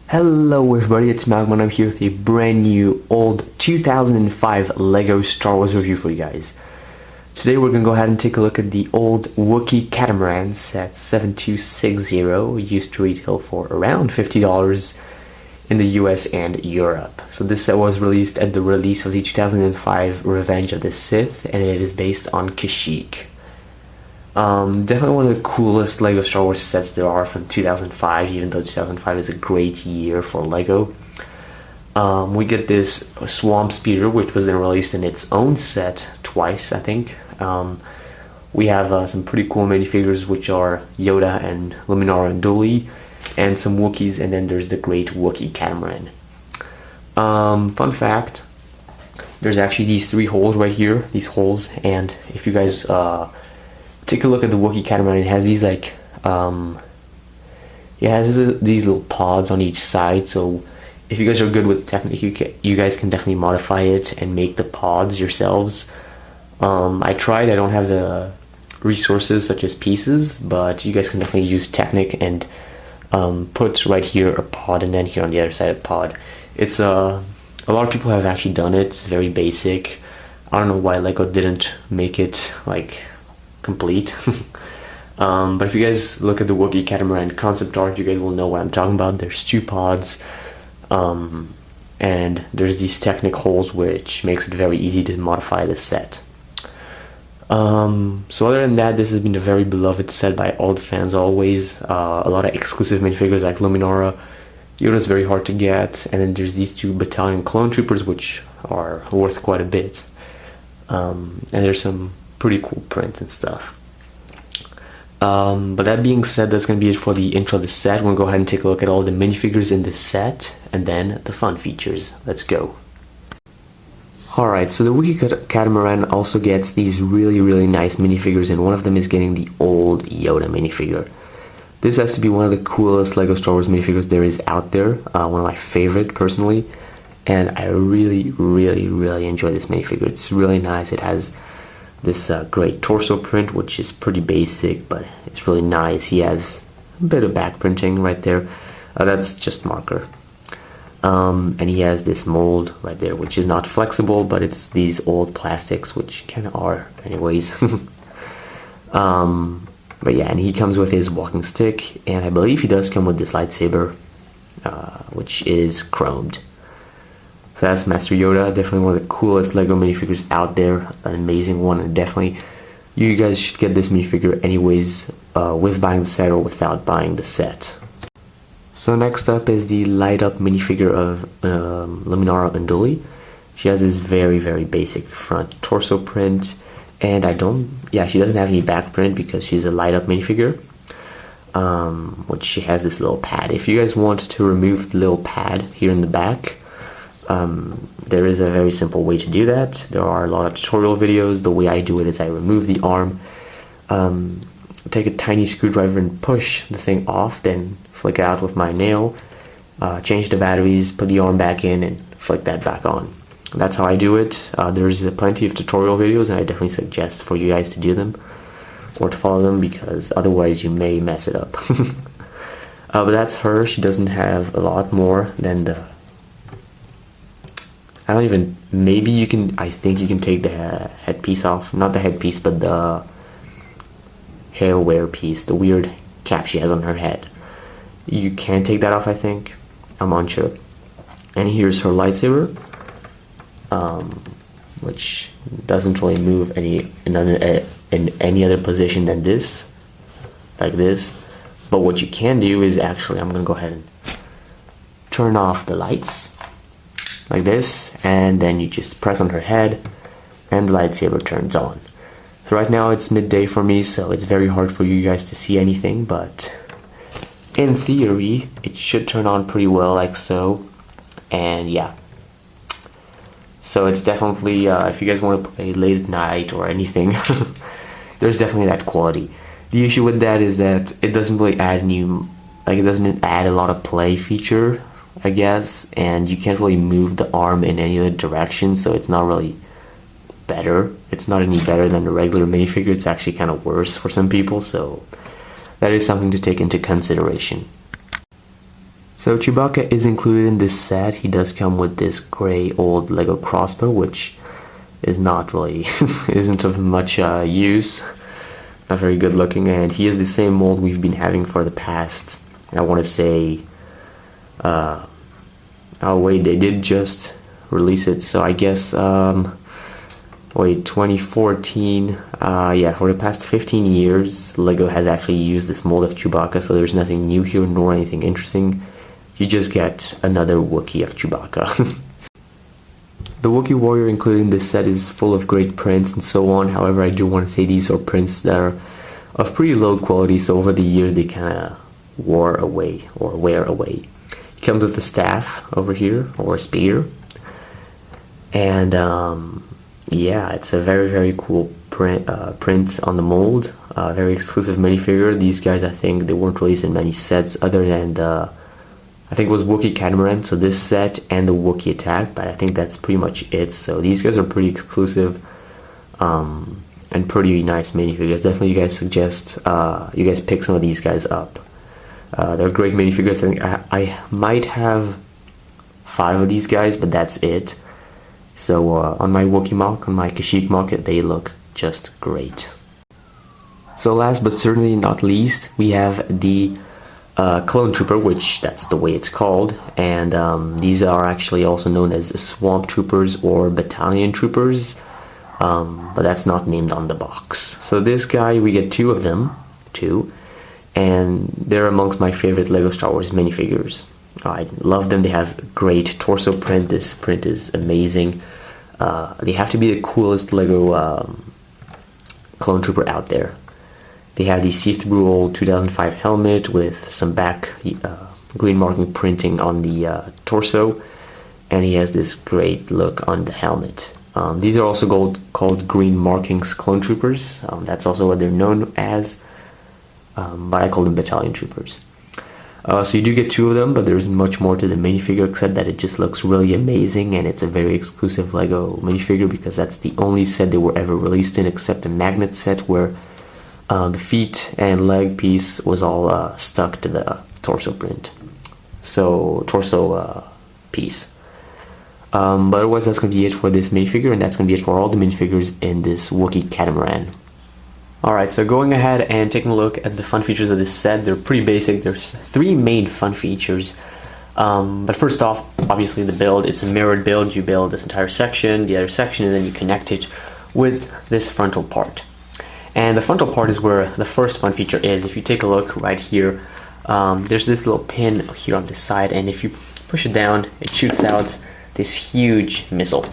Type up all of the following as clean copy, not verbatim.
Hello everybody, it's MAGMA and I'm here with a brand new old 2005 LEGO Star Wars review for you guys. Today we're going to go ahead and take a look at the old Wookiee Catamaran set 7260. Used to retail for around $50 in the US and Europe. So this set was released at the release of the 2005 Revenge of the Sith, and it is based on Kashyyyk. Definitely one of the coolest LEGO Star Wars sets there are from 2005, even though 2005 is a great year for LEGO. We get this Swamp Speeder, which was then released in its own set twice, I think. We have some pretty cool minifigures, which are Yoda and Luminara Unduli, and some Wookiees, and then there's the great Wookiee Catamaran. Fun fact, there's actually these three holes right here, these holes, and if you guys take a look at the Wookiee Catamaran, it has these like, it has these little pods on each side, so if you guys are good with technique, you guys can definitely modify it and make the pods yourselves. I tried, I don't have the resources such as pieces, but you guys can definitely use Technic and put right here a pod and then here on the other side a pod. It's a lot of people have actually done it. It's very basic. I don't know why LEGO didn't make it like complete. But if you guys look at the Wookiee Catamaran concept art, you guys will know what I'm talking about. There's two pods, and there's these Technic holes, which makes it very easy to modify the set. So other than that, this has been a very beloved set by all the fans always. A lot of exclusive minifigures like Luminara. Yoda's very hard to get, and then there's these two battalion clone troopers, which are worth quite a bit. And there's some pretty cool prints and stuff. But that being said, that's going to be it for the intro of the set. We're going to go ahead and take a look at all the minifigures in the set, and then the fun features. Let's go. Alright, so the Wookiee Catamaran also gets these really nice minifigures, and one of them is getting the old Yoda minifigure. This has to be one of the coolest LEGO Star Wars minifigures there is out there, one of my favorite personally, and I really enjoy this minifigure. It's really nice. It has this great torso print, which is pretty basic, but it's really nice. He has a bit of back printing right there. That's just marker. And he has this mold right there, which is not flexible, but it's these old plastics, which kind of are anyways. But yeah, and he comes with his walking stick, and I believe he does come with this lightsaber, which is chromed. So that's Master Yoda, definitely one of the coolest LEGO minifigures out there, an amazing one, and definitely you guys should get this minifigure anyways, with buying the set or without buying the set. So next up is the light up minifigure of Luminara Unduli. She has this very basic front torso print, and she doesn't have any back print because she's a light up minifigure, which she has this little pad. If you guys want to remove the little pad here in the back, there is a very simple way to do that. There are a lot of tutorial videos. The way I do it is I remove the arm, take a tiny screwdriver and push the thing off, then flick it out with my nail, change the batteries, put the arm back in, and flick that back on. That's how I do it. There's plenty of tutorial videos, and I definitely suggest for you guys to do them or to follow them, because otherwise you may mess it up. But that's her. She doesn't have a lot more than the, maybe you can, I think you can take the headpiece off. Not the headpiece, but the hair wear piece, the weird cap she has on her head. You can take that off, I think. I'm unsure. And here's her lightsaber, which doesn't really move in any other position than this, like this. But what you can do is actually, I'm gonna go ahead and turn off the lights, like this, and then you just press on her head, and the lightsaber turns on. So right now it's midday for me, so it's very hard for you guys to see anything, but in theory, it should turn on pretty well, like so. And yeah. So it's definitely, if you guys want to play late at night or anything, there's definitely that quality. The issue with that is that it doesn't really add it doesn't add a lot of play feature, I guess, and you can't really move the arm in any other direction, so it's not really better. It's not any better than a regular minifigure. It's actually kind of worse for some people, so that is something to take into consideration. So Chewbacca is included in this set. He does come with this gray old Lego crossbow, which is not really isn't of much use. Not very good looking, and he is the same mold we've been having for the past, I want to say, oh wait, they did just release it, so I guess, wait, 2014, yeah, for the past 15 years, Lego has actually used this mold of Chewbacca, so there's nothing new here, nor anything interesting. You just get another Wookiee of Chewbacca. The Wookiee warrior included in this set is full of great prints and so on. However, I do want to say these are prints that are of pretty low quality, so over the years they kind of wore away or wear away. It comes with a staff over here, or a spear. And yeah, it's a very cool print on the mold. Very exclusive minifigure. These guys, I think they weren't released in many sets other than I think it was Wookiee Catamaran, so this set and the Wookiee Attack, but I think that's pretty much it. So these guys are pretty exclusive and pretty nice minifigures. Definitely you guys suggest, you guys pick some of these guys up. They're great minifigures. I think I might have 5 of these guys, but that's it. So on my Wookiee mock, on my Kashyyyk mock, they look just great. So last but certainly not least, we have the Clone Trooper, which that's the way it's called, and these are actually also known as Swamp Troopers or Battalion Troopers, but that's not named on the box. So this guy, we get 2 of them, and they're amongst my favorite Lego Star Wars minifigures. I love them. They have great torso print. This print is amazing. They have to be the coolest Lego Clone Trooper out there. They have the see-through old 2005 helmet with some back green marking printing on the torso, and he has this great look on the helmet. These are also called green markings Clone Troopers. That's also what they're known as, but I call them Battalion Troopers. So you do get 2 of them, but there's much more to the minifigure except that it just looks really amazing, and it's a very exclusive Lego minifigure because that's the only set they were ever released in, except the magnet set where the feet and leg piece was all stuck to the torso print. So, torso piece. But otherwise, that's going to be it for this minifigure, and that's going to be it for all the minifigures in this Wookiee Catamaran. Alright, so going ahead and taking a look at the fun features of this set, they're pretty basic. There's 3 main fun features. But first off, obviously the build. It's a mirrored build. You build this entire section, the other section, and then you connect it with this frontal part. And the frontal part is where the first fun feature is. If you take a look right here, there's this little pin here on the side, and if you push it down, it shoots out this huge missile.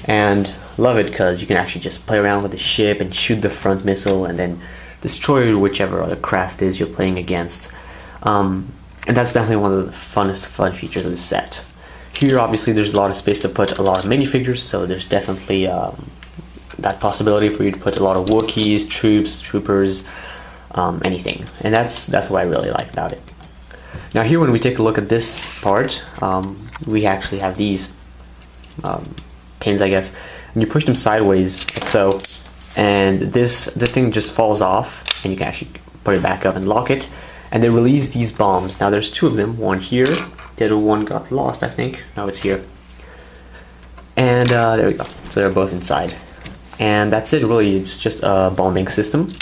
And love it because you can actually just play around with the ship and shoot the front missile and then destroy whichever other craft is you're playing against. And that's definitely one of the funnest fun features of the set. Here obviously there's a lot of space to put a lot of minifigures, so there's definitely that possibility for you to put a lot of Wookiees, troopers, anything. And that's what I really like about it. Now here when we take a look at this part, we actually have these pins, I guess, and you push them sideways like so, and the thing just falls off, and you can actually put it back up and lock it, and they release these bombs. Now there's 2 of them, one here, the other one got lost, I think. No, it's here. And there we go, so they're both inside. And that's it really. It's just a bombing system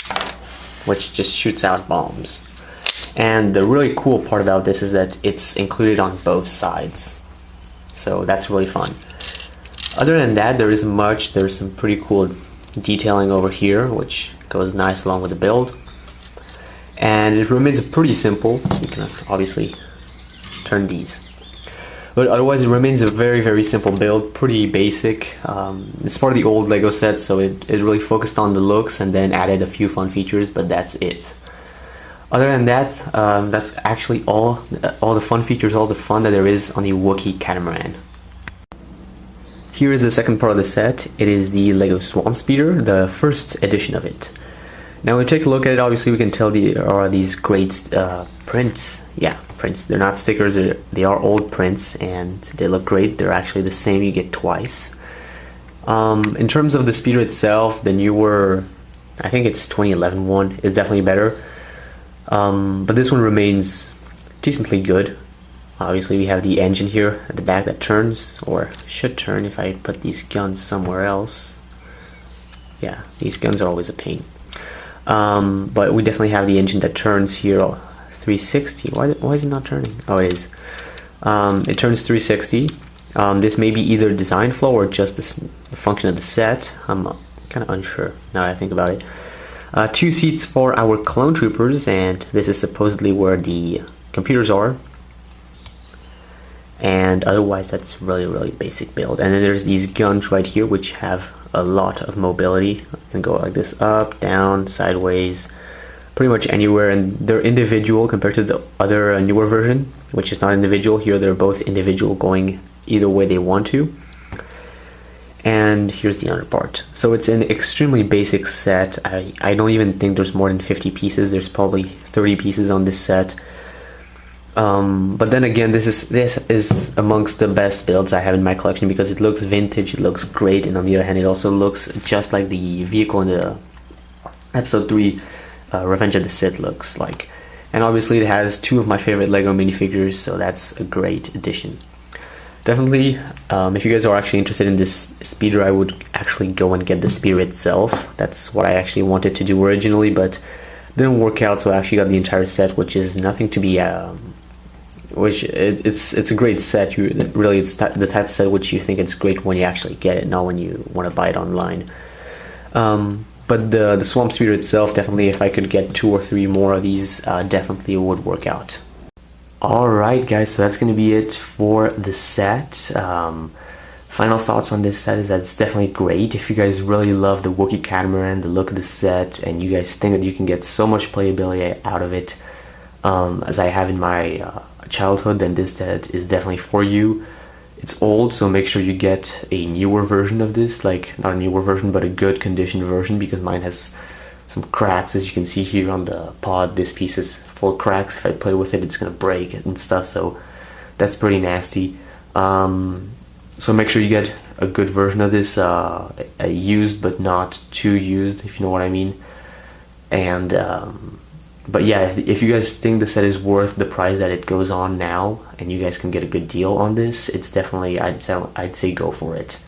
which just shoots out bombs. And the really cool part about this is that it's included on both sides, so that's really fun. Other than that, there isn't much. There's some pretty cool detailing over here which goes nice along with the build, and it remains pretty simple. You can obviously turn these. But otherwise it remains a very simple build, pretty basic. It's part of the old Lego set, so it really focused on the looks and then added a few fun features, but that's it. Other than that, that's actually all the fun features, all the fun that there is on the Wookiee Catamaran. Here is the second part of the set. It is the Lego Swamp Speeder, the first edition of it. Now when we take a look at it, obviously we can tell there are these great prints. Yeah, prints. They're not stickers, they are old prints, and they look great. They're actually the same, you get twice. In terms of the speeder itself, the newer, I think it's 2011 one, is definitely better. But this one remains decently good. Obviously we have the engine here at the back that turns, or should turn if I put these guns somewhere else. Yeah, these guns are always a pain. But we definitely have the engine that turns here 360. Why is it not turning? Oh, it is. It turns 360. This may be either design flaw or just a function of the set. I'm kind of unsure now that I think about it. 2 seats for our clone troopers, and this is supposedly where the computers are. And otherwise that's really basic build. And then there's these guns right here which have a lot of mobility. I can go like this, up, down, sideways, pretty much anywhere, and they're individual compared to the other newer version, which is not individual. Here they're both individual, going either way they want to. And here's the other part. So it's an extremely basic set. I don't even think there's more than 50 pieces. There's probably 30 pieces on this set. But then again, this is amongst the best builds I have in my collection because it looks vintage, it looks great, and on the other hand, it also looks just like the vehicle in the Episode 3 Revenge of the Sith looks like. And obviously it has 2 of my favorite LEGO minifigures, so that's a great addition. Definitely, if you guys are actually interested in this speeder, I would actually go and get the speeder itself. That's what I actually wanted to do originally, but didn't work out, so I actually got the entire set, which is nothing to be it's a great set. Really it's the type of set which you think it's great when you actually get it, not when you want to buy it online. But the Swamp Speeder itself, definitely if I could get 2 or 3 more of these, definitely would work out. Alright guys, so that's going to be it for the set. Final thoughts on this set is that it's definitely great. If you guys really love the Wookiee Catamaran, the look of the set, and you guys think that you can get so much playability out of it as I have in my childhood, then this set is definitely for you. It's old, so make sure you get a newer version of this, like not a newer version but a good condition version, because mine has some cracks. As you can see here on the pod, this piece is full of cracks. If I play with it, it's gonna break and stuff, so that's pretty nasty. So make sure you get a good version of this, a used but not too used, if you know what I mean. And but yeah, if you guys think the set is worth the price that it goes on now, and you guys can get a good deal on this, it's definitely, I'd say go for it.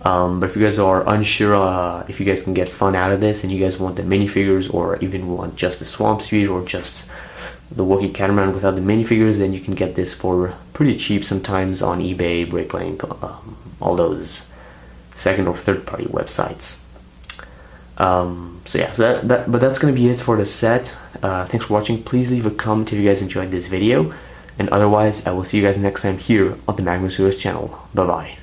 But if you guys are unsure if you guys can get fun out of this, and you guys want the minifigures, or even want just the Swamp Speed, or just the Wookiee Catamaran without the minifigures, then you can get this for pretty cheap sometimes on eBay, Bricklink, all those second or third party websites. So yeah, but that's gonna be it for the set. Thanks for watching. Please leave a comment if you guys enjoyed this video, and otherwise I will see you guys next time here on the MAGMA channel. Bye bye.